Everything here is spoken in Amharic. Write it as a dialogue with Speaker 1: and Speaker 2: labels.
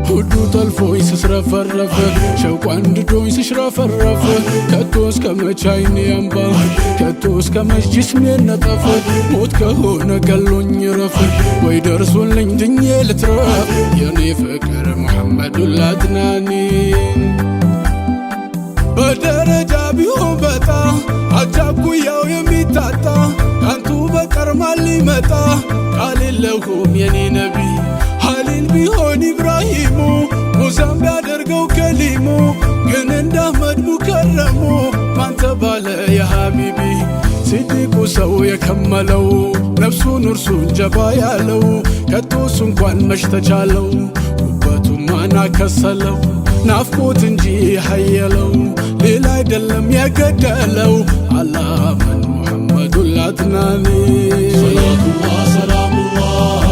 Speaker 1: ሁዱ ጠልፎኝ ስስረፈረፍ ሸውቋ እንድዶኝ ስሽረፈረፍ ከቶ እስከ መች አይኔ ያንባ ከቶ እስከ መች ጅስሜ ነጠፍ ሞት ከሆነ ገሎኝ ረፍ ወይ ደርሶልኝ ድኜ ልትረፍ የኔ ፍቅር ሙሐመዱን ላድናኒ በደረጃ ቢሆን በጣ አጃኩያው የሚታጣ ካንቱ በቀር ማን ሊመጣ ቃል የለሁም የኔ ነቢ ሀሊል ቢሆን ኢብራሂሙ ሙሳም ቢያደርገው ከሊሙ ግን እንደ አህመድ ሙከረሙ ማን ተባለ የሐቢቢ ሲዲቁ ሰው የከመለው ነፍሱን እርሱን ጀባ ያለው ከቶስ እንኳን መች ተቻለው ውበቱን ማን አከሰለው ናፍቆት እንጂ ሀየለው ሌላ አይደለም የገደለው አላህ ምን ሙሐመዱን ላድናኒ ሰላቱላህ ሰላሙላህ